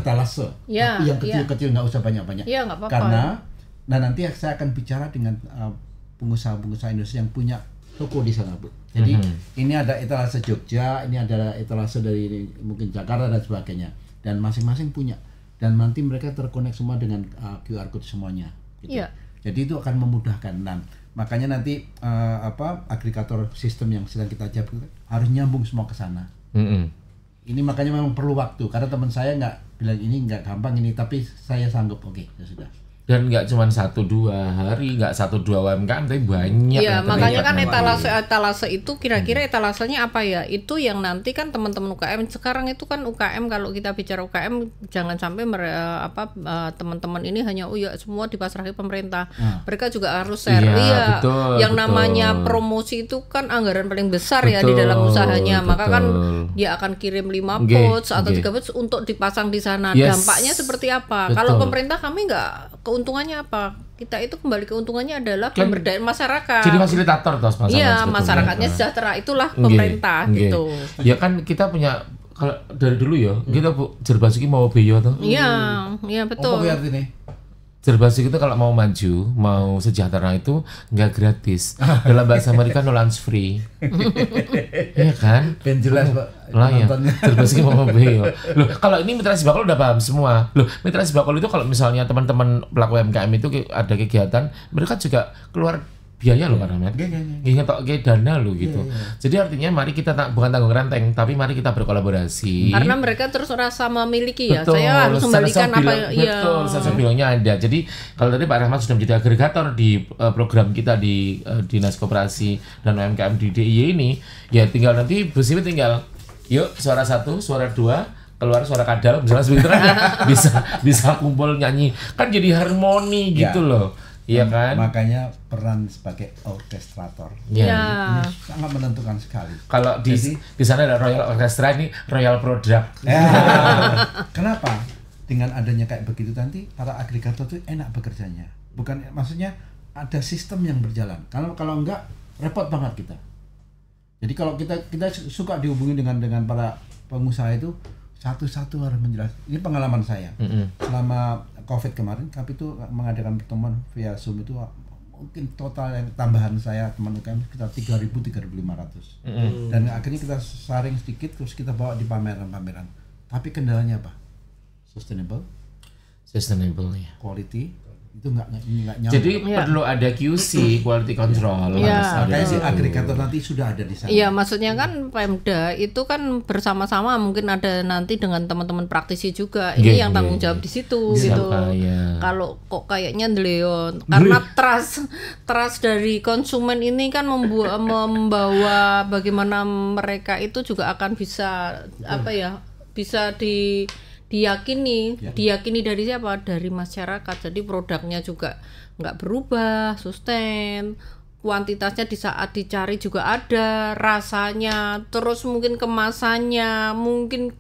ya, yang kecil-kecil nggak usah banyak-banyak karena nanti saya akan bicara dengan pengusaha-pengusaha Indonesia yang punya toko di sana Bu. Jadi ini ada etalase Jogja, ini ada etalase dari mungkin Jakarta dan sebagainya, dan masing-masing punya, dan nanti mereka terkonek semua dengan QR code semuanya gitu. Jadi itu akan memudahkan. Nah, makanya nanti agregator sistem yang sedang kita jabat harus nyambung semua ke sana. Ini makanya memang perlu waktu karena teman saya nggak bilang ini nggak gampang ini, tapi saya sanggup. Oke, ya sudah. Dan nggak cuma 1-2 hari, nggak 1-2 UMKM, tapi banyak. Iya, makanya kan etalase itu kira-kira etalasenya apa ya? Itu yang nanti kan teman-teman UKM sekarang itu kan UKM, kalau kita bicara UKM jangan sampai teman-teman ini hanya semua dipasrahi pemerintah. Mereka juga harus share. Betul, yang namanya promosi itu kan anggaran paling besar ya di dalam usahanya. Maka kan dia akan kirim 5 pods atau 3 pods untuk dipasang di sana. Dampaknya seperti apa? Kalau pemerintah kami nggak, keuntungannya apa? Kita itu kembali keuntungannya adalah pemberdayaan masyarakat. Jadi fasilitator toh masyarakat. Iya, masyarakatnya sejahtera, itulah pemerintah gitu. Ya kan kita punya, kalau dari dulu ya, kita Bu Jerbasuki mau beyo toh. Iya, betul. Apa artinya? Cerbasi itu kalau mau maju, mau sejahtera itu nggak gratis. Dalam bahasa Amerika no lunch free. Iya kan? Ben jelas Pak. Lah ya. Cerbasi mau mobil. Loh, kalau ini Mitra Sibakul udah paham semua. Loh, Mitra Sibakul itu kalau misalnya teman-teman pelaku UMKM itu ada kegiatan, mereka juga keluar biaya loh Pak Rahmat. Ingat dana loh gitu. Jadi artinya mari kita bukan tanggung renteng, tapi mari kita berkolaborasi. Karena mereka terus rasa memiliki ya. Betul, saya harus membalikkan apa ya. Betul, sensasibilnya ada. Jadi kalau tadi Pak Rahmat sudah menjadi agregator di program kita di Dinas Koperasi dan UMKM di DIY ini, ya tinggal nanti Bu Siwi tinggal yuk suara 1, suara 2 keluar suara kadal misalnya seperti itu kan bisa kumpul nyanyi. Kan jadi harmoni gitu loh. Iya kan? Makanya peran sebagai orkestrator ini sangat menentukan sekali. Kalau di sana ada Royal Orchestra, ini Royal Product. Kenapa? Dengan adanya kayak begitu nanti para agregator itu enak bekerjanya. Bukan maksudnya ada sistem yang berjalan. Kalau enggak repot banget kita. Jadi kalau kita suka dihubungi dengan para pengusaha itu satu-satu harus menjelaskan. Ini pengalaman saya. Selama COVID kemarin, kami itu mengadakan pertemuan via Zoom itu mungkin total yang tambahan saya teman UKM sekitar 3.000-3.500. Dan akhirnya kita saring sedikit terus kita bawa di pameran-pameran. Tapi kendalanya apa? Sustainable ya. Quality itu nggak nyampe. Jadi perlu ada QC, quality control. Makanya si agregator nanti sudah ada di sana. Iya, maksudnya kan Pemda itu kan bersama-sama mungkin ada nanti dengan teman-teman praktisi juga. Ini yang tanggung jawab di situ gitu. Kalau kok kayaknya Leon karena trust dari konsumen ini kan membawa bagaimana mereka itu juga akan bisa bisa diyakini dari siapa? Dari masyarakat. Jadi produknya juga nggak berubah, sustain, kuantitasnya di saat dicari juga ada, rasanya, terus mungkin kemasannya, mungkin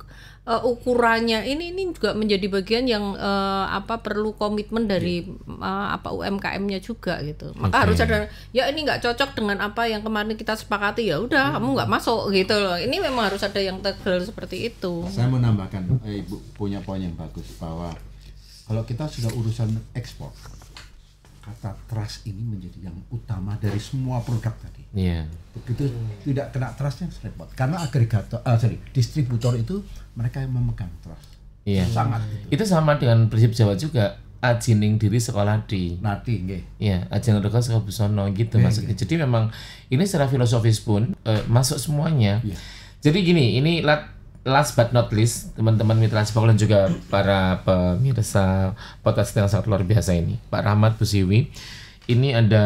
ukurannya. Ini juga menjadi bagian yang perlu komitmen dari UMKM-nya juga gitu. Maka harus ada ini nggak cocok dengan apa yang kemarin kita sepakati, ya udah kamu nggak masuk gitu loh. Ini memang harus ada yang tegal seperti itu. Saya mau nambahkan, Ibu punya poin yang bagus bahwa kalau kita sudah urusan ekspor, kata trust ini menjadi yang utama dari semua produk tadi. Begitu tidak kena trustnya repot. Karena distributor itu mereka yang memegang trust. Sangat. Itu sama dengan prinsip Jawa juga. Ajining diri sekolah di. Nati, nggih. Iya, ajining reka sekolah busono gitu maksudnya. Jadi memang ini secara filosofis pun masuk semuanya. Jadi gini, ini last but not least, teman-teman Mitra Sibakul dan juga para pemirsa podcast yang sangat luar biasa ini, Pak Rahmat, Bu Siwi, ini ada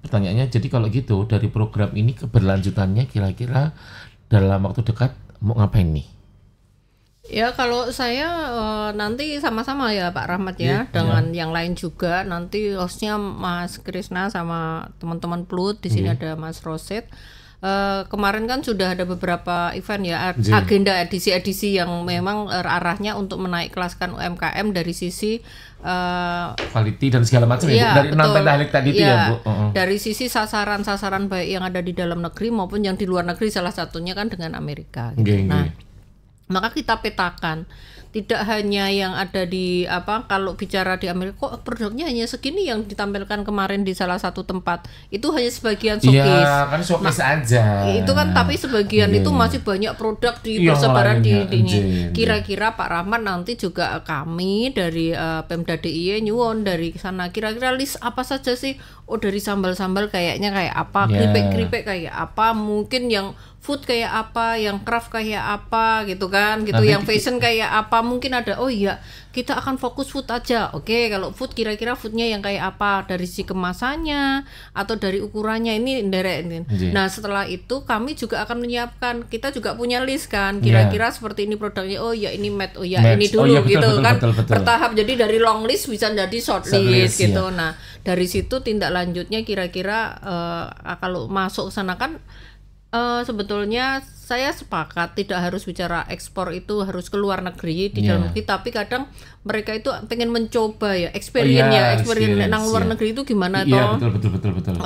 pertanyaannya. Jadi kalau gitu dari program ini keberlanjutannya kira-kira dalam waktu dekat mau ngapain nih? Ya kalau saya nanti sama-sama ya Pak Rahmat dengan yang lain juga, nanti hostnya Mas Krisna sama teman-teman Plut, di sini ada Mas Roset. Kemarin kan sudah ada beberapa event ya, agenda edisi-edisi yang memang arahnya untuk menaik kelaskan UMKM dari sisi quality dan segala macam ya, Bu. Dari non-pentahlik tadi itu ya, Bu. Dari sisi sasaran-sasaran baik yang ada di dalam negeri maupun yang di luar negeri, salah satunya kan dengan Amerika gitu. Maka kita petakan tidak hanya yang ada di kalau bicara di Amerika kok produknya hanya segini yang ditampilkan kemarin di salah satu tempat, itu hanya sebagian showcase. Iya, kan showcase aja. Itu kan tapi sebagian itu masih banyak produk di bersebaran di ini. Kira-kira Pak Rahmat nanti juga kami dari Pemda DIY nyuwun dari sana kira-kira list apa saja sih? Dari sambal-sambal kayaknya kayak apa, keripik-keripik kayak apa, mungkin yang food kayak apa, yang craft kayak apa gitu kan, gitu. Nanti yang fashion kayak apa, mungkin ada. Oh iya, kita akan fokus food aja. Oke, kalau food kira-kira foodnya yang kayak apa, dari si kemasannya atau dari ukurannya ini indirect. Nah setelah itu kami juga akan menyiapkan, kita juga punya list kan, kira-kira seperti ini produknya. Oh ya ini matte, oh ya ini dulu gitu kan, bertahap. Jadi dari long list bisa jadi short list gitu. Nah dari situ tindak lanjutnya kira-kira kalau masuk ke sana kan Sebetulnya saya sepakat tidak harus bicara ekspor itu harus ke luar negeri di dalam negeri, tapi kadang mereka itu pengen mencoba ya experience nang luar negeri itu gimana toh. Betul.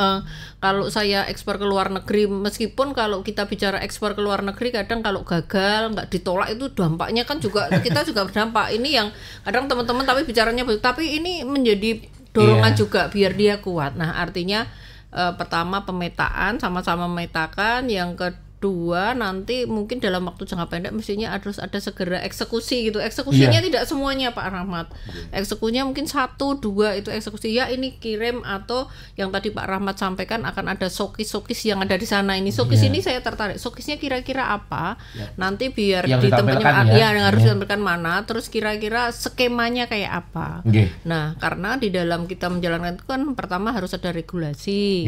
Kalau saya ekspor ke luar negeri, meskipun kalau kita bicara ekspor ke luar negeri kadang kalau gagal nggak ditolak itu dampaknya kan juga kita juga berdampak. Ini yang kadang teman-teman tapi bicaranya betul, tapi ini menjadi dorongan juga biar dia kuat. Nah, artinya pertama pemetaan, sama-sama memetakan, yang kedua nanti mungkin dalam waktu jangka pendek mestinya harus ada segera eksekusi gitu. Eksekusinya tidak semuanya Pak Rahmat. Eksekusinya mungkin 1-2 itu eksekusi ya ini kirim, atau yang tadi Pak Rahmat sampaikan akan ada sokis yang ada di sana ini. Sokis ini saya tertarik. Sokisnya kira-kira apa? Nanti biar yang ditampilkan yang harus ditampilkan mana, terus kira-kira skemanya kayak apa. Nah, karena di dalam kita menjalankan itu kan pertama harus ada regulasi.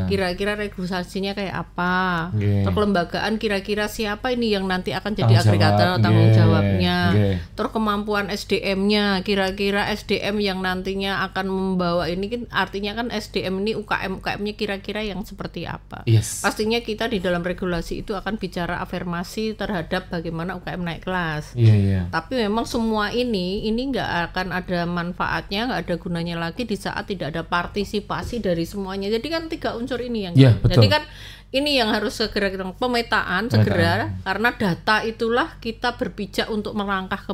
Kira-kira regulasinya kayak apa? Kelembagaan kira-kira siapa ini yang nanti akan jadi agregator tanggung jawabnya. Terus kemampuan SDM-nya, kira-kira SDM yang nantinya akan membawa ini kan artinya kan SDM ini UKM-nya kira-kira yang seperti apa. Pastinya kita di dalam regulasi itu akan bicara afirmasi terhadap bagaimana UKM naik kelas. Tapi memang semua ini nggak akan ada manfaatnya, nggak ada gunanya lagi di saat tidak ada partisipasi dari semuanya. Jadi kan 3 unsur ini yang jadi kan ini yang harus segera kita pemetaan segera, karena data itulah kita berpijak untuk melangkah ke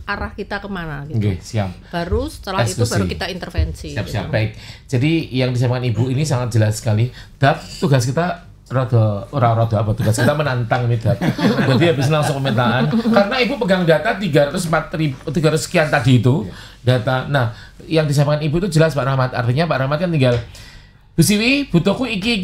arah kita kemana gitu. Siap. Baru setelah itu baru kita intervensi. Siap. Baik. Jadi yang disampaikan Ibu ini sangat jelas sekali. Dan tugas kita tugas kita menantang nih Dap. Jadi habis langsung pemetaan. Karena Ibu pegang data 300 sekian tadi itu data. Nah, yang disampaikan Ibu itu jelas Pak Rahmat. Artinya Pak Rahmat kan tinggal Bu Siwi, butuhku iki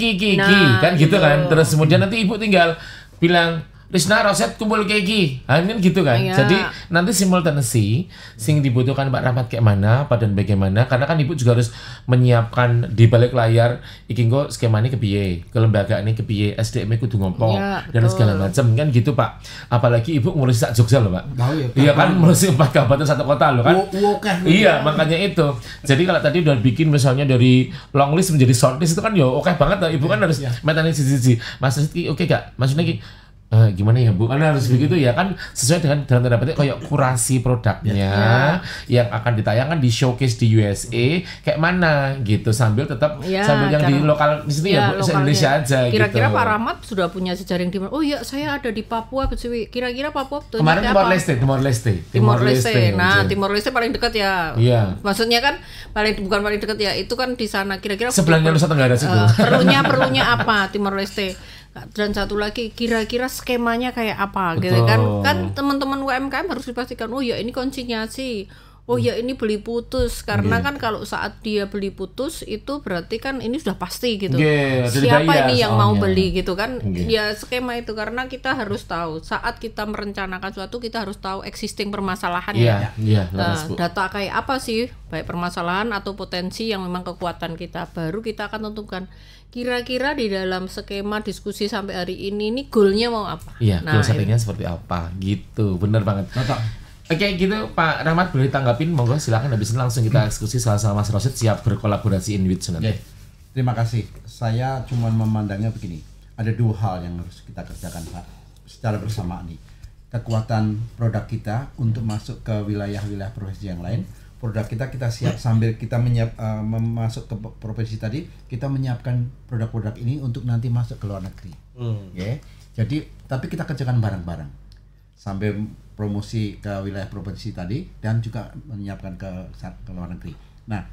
kan gitu kan. Terus kemudian nanti Ibu tinggal bilang Risna Roset kumpul iki. Kan gitu kan. Jadi nanti simultanesi sing dibutuhkan Pak Rahmat kayak mana, dan bagaimana, karena kan Ibu juga harus menyiapkan di balik layar iki engko skemane kepiye, kelembagaane kepiye, SDM kudu ngopo dan segala macam kan gitu Pak. Apalagi Ibu ngurusi sak Jogja loh Pak. Iya kan, ngurusi 4 kabupaten 1 kota loh kan. Iya, makanya itu. Jadi kalau tadi udah bikin misalnya dari long list menjadi short list itu kan ya oke banget loh. Ibu kan harus metane siji-siji. Mas Rizky oke gak? Maksudnya gimana ya Bu? Karena harus begitu ya kan, sesuai dengan dalam tanda petik kayak kurasi produknya yang akan ditayangkan di showcase di USA kayak mana gitu, sambil tetap sambil yang di lokal di sini Bu, Indonesia aja. Kira-kira gitu. Pak Rahmat sudah punya sejaring di mana? Oh iya, saya ada di Papua. Kira-kira Papua kemarin Timor Leste. Nah, Timor Leste paling dekat ya. Maksudnya kan bukan paling dekat ya, itu kan di sana. Kira-kira sebelahnya Nusa Tenggara situ. Perlunya apa Timor Leste? Dan satu lagi, kira-kira skemanya kayak apa gitu kan teman-teman UMKM harus dipastikan, oh ya ini konsinyasi, oh ya ini beli putus, karena kan kalau saat dia beli putus itu berarti kan ini sudah pasti gitu, siapa ini yang mau beli gitu kan. Ya skema itu, karena kita harus tahu saat kita merencanakan suatu, kita harus tahu existing permasalahan data kayak apa sih, baik permasalahan atau potensi yang memang kekuatan kita, baru kita akan tentukan kira-kira di dalam skema diskusi sampai hari ini goalnya mau apa. Goal settingnya seperti apa gitu, bener banget. Oke gitu Pak Rahmat, boleh tanggapin, monggo silakan. Habis ini langsung kita diskusi sama Mas Rosid, siap berkolaborasi in with nanti. Terima kasih. Saya cuma memandangnya begini, ada 2 hal yang harus kita kerjakan Pak secara bersamaan nih. Kekuatan produk kita untuk masuk ke wilayah-wilayah provinsi yang lain. Produk kita siap sambil kita masuk ke provinsi tadi, kita menyiapkan produk-produk ini untuk nanti masuk ke luar negeri. Jadi tapi kita kerjakan bareng-bareng sambil promosi ke wilayah provinsi tadi dan juga menyiapkan ke luar negeri. Nah,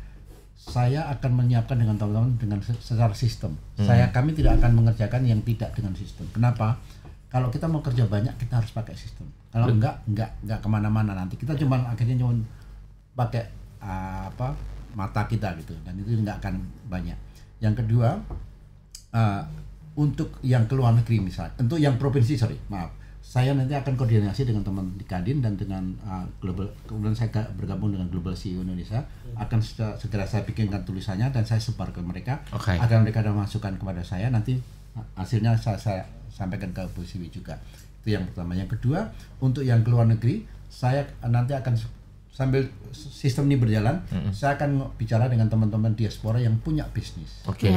saya akan menyiapkan dengan teman-teman dengan secara sistem. Kami tidak akan mengerjakan yang tidak dengan sistem. Kenapa? Kalau kita mau kerja banyak, kita harus pakai sistem. Kalau enggak kemana-mana nanti. Kita akhirnya cuma pakai mata kita gitu, dan itu nggak akan banyak. Yang kedua, untuk yang ke luar negeri misalnya, untuk yang provinsi saya nanti akan koordinasi dengan teman di Kadin dan dengan global, kemudian saya bergabung dengan Global CEO Indonesia, akan segera saya bikinkan tulisannya dan saya sebar ke mereka agar mereka ada masukan kepada saya, nanti hasilnya saya sampaikan ke Bu Siwi juga. Itu yang pertama. Yang kedua, untuk yang ke luar negeri, saya nanti akan sambil sistem ini berjalan, saya akan bicara dengan teman-teman diaspora yang punya bisnis. Oke,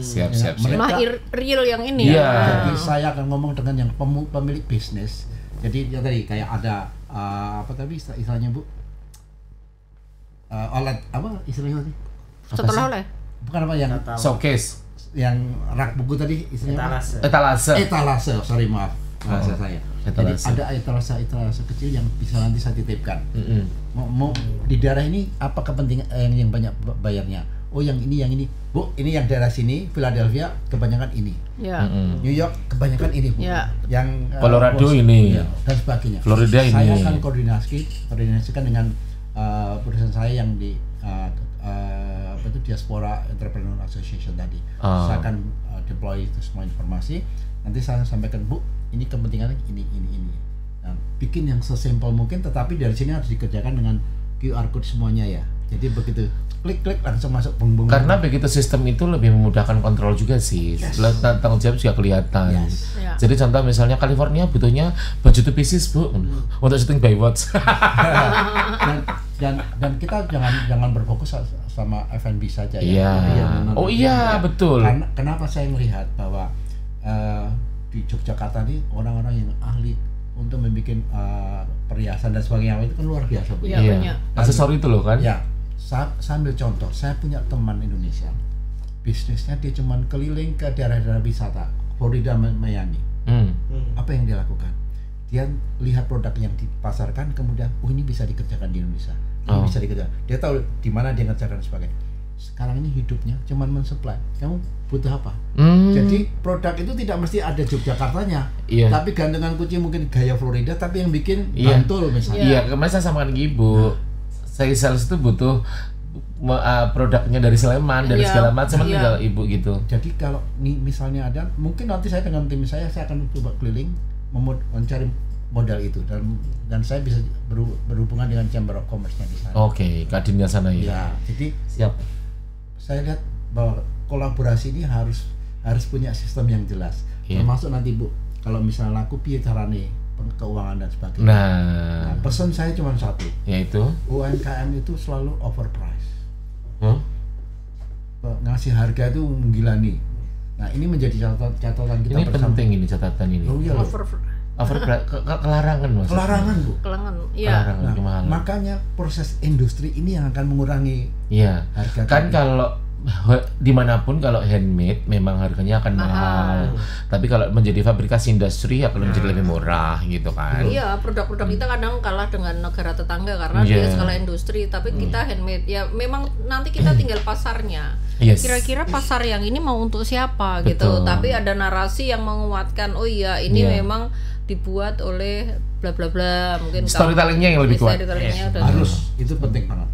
siap. Mereka real yang ini Jadi saya akan ngomong dengan yang pemilik bisnis. Jadi ya tadi kayak ada apa tadi istilahnya Bu? Alat apa istilahnya tadi? Setelah oleh? Bukan apa yang showcase, yang rak buku tadi istilahnya etalase. Sorry maaf bahasa saya. Jadi ada etalase kecil yang bisa nanti saya titipkan. Mau di daerah ini apa kepentingan yang banyak bayarnya? Oh yang ini Bu, ini yang daerah sini Philadelphia kebanyakan ini. New York kebanyakan ini Bu. Yang Colorado ini dan sebagainya. Florida ini. Saya akan koordinasikan dengan perusahaan saya yang di apa itu Diaspora Entrepreneur Association tadi. Saya akan deploy itu semua informasi. Nanti saya sampaikan Bu, ini kepentingannya ini. Nah, bikin yang sesimpel mungkin, tetapi dari sini harus dikerjakan dengan QR code semuanya ya. Jadi begitu klik langsung masuk bung. Karena begitu sistem itu lebih memudahkan kontrol juga sih. Tanggung jawab juga kelihatan. Jadi contoh misalnya California butuhnya baju two pieces Bu untuk syuting Baywatch. dan kita jangan berfokus sama F&B saja ya. Betul. Karena kenapa saya melihat bahwa di Yogyakarta ini orang-orang yang ahli untuk membuat perhiasan dan sebagainya itu kan luar biasa Bu. Aksesori itu loh kan. Saya ambil contoh, saya punya teman Indonesia, bisnisnya dia cuman keliling ke daerah-daerah wisata, Florida, Miami. Apa yang dia lakukan? Dia lihat produk yang dipasarkan, kemudian, ini bisa dikerjakan di Indonesia, ini bisa dikerjakan. Dia tahu di mana dia ngerjakan sebagainya. Sekarang ini hidupnya cuman mensupply. Kamu butuh apa? Jadi produk itu tidak mesti ada Yogyakartanya, tapi gantungan kunci mungkin gaya Florida, tapi yang bikin Bantul misalnya. Kemarin saya sama dengan Ibu. Saya sales itu butuh produknya dari Sleman, dari segala macam, tinggal Ibu gitu. Jadi kalau nih misalnya ada, mungkin nanti saya dengan tim saya akan coba keliling mencari modal itu dan saya bisa berhubungan dengan Chamber of Commerce-nya di sana. Oke, Kadinnya sana ya. Jadi siap. Saya lihat bahwa kolaborasi ini harus punya sistem yang jelas. Termasuk nanti Bu, kalau misalnya laku piye carane keuangan dan sebagainya. Nah, pesan saya cuma satu, yaitu UMKM itu selalu overprice. Ngasih harga itu menggilani. Nah, ini menjadi catatan kita ini bersama. Penting ini catatan ini. Kelarangan Mas. Kelarangan Bu. Kelarangan. Makanya proses industri ini yang akan mengurangi harga. Kan kalau dimanapun kalau handmade memang harganya akan mahal. Tapi kalau menjadi fabrikasi industri akan menjadi lebih murah gitu kan. Iya, produk-produk kita kadang kalah dengan negara tetangga karena dia skala industri, tapi kita handmade. Ya memang nanti kita tinggal pasarnya. Kira-kira pasar yang ini mau untuk siapa gitu. Tapi ada narasi yang menguatkan, oh iya ini memang dibuat oleh bla bla bla, mungkin storytellingnya yang lebih kuat. Harus, itu penting banget.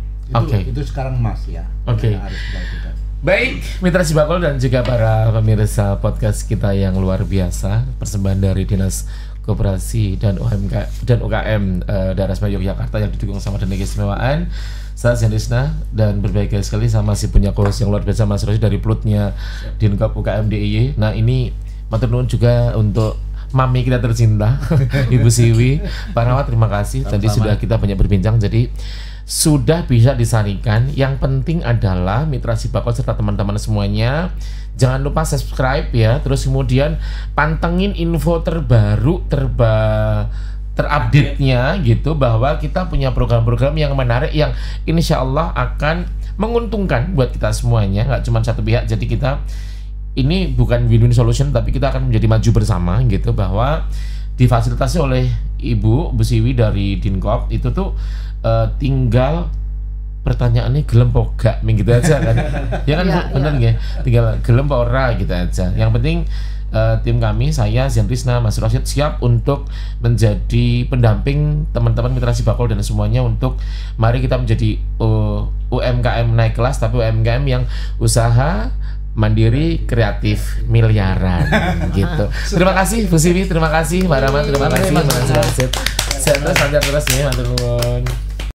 Itu sekarang Mas ya. Harus dilakukan. Baik, Mitra Sibakul dan juga para pemirsa podcast kita yang luar biasa, persembahan dari Dinas Koperasi dan UKM daerah Semarang Yogyakarta yang didukung sama Dana Keistimewaan. Saya Zendisna dan berbahagia sekali sama si punya kos yang luar biasa Mas Rosi dari Plutnya Dinkop UKM DIY. Nah ini matur nuwun juga untuk mami kita tercinta Ibu Siwi. Pak Rawat terima kasih. Tadi sudah kita banyak berbincang, jadi sudah bisa disarikan. Yang penting adalah Mitra Sibakul serta teman-teman semuanya jangan lupa subscribe ya. Terus kemudian pantengin info terbaru terupdate-nya gitu, bahwa kita punya program-program yang menarik yang insya Allah akan menguntungkan buat kita semuanya, nggak cuma satu pihak. Jadi kita ini bukan win-win solution, tapi kita akan menjadi maju bersama gitu, bahwa difasilitasi oleh Bu Siwi dari Dinkop itu tuh tinggal pertanyaannya gelem po gak gitu aja kan. Ya kan bener ya, tinggal gelem po ora gitu aja. Yang penting tim kami, saya Zendrisna, Mas Rosid siap untuk menjadi pendamping teman-teman Mitra Sibakul dan semuanya untuk mari kita menjadi UMKM naik kelas, tapi UMKM yang usaha mandiri, kreatif, miliaran gitu. Terima kasih Bu Siwi, terima kasih Mbak Rama, terima kasih Mas Rosid. Saya terus lancar terus nih, matur nuwun.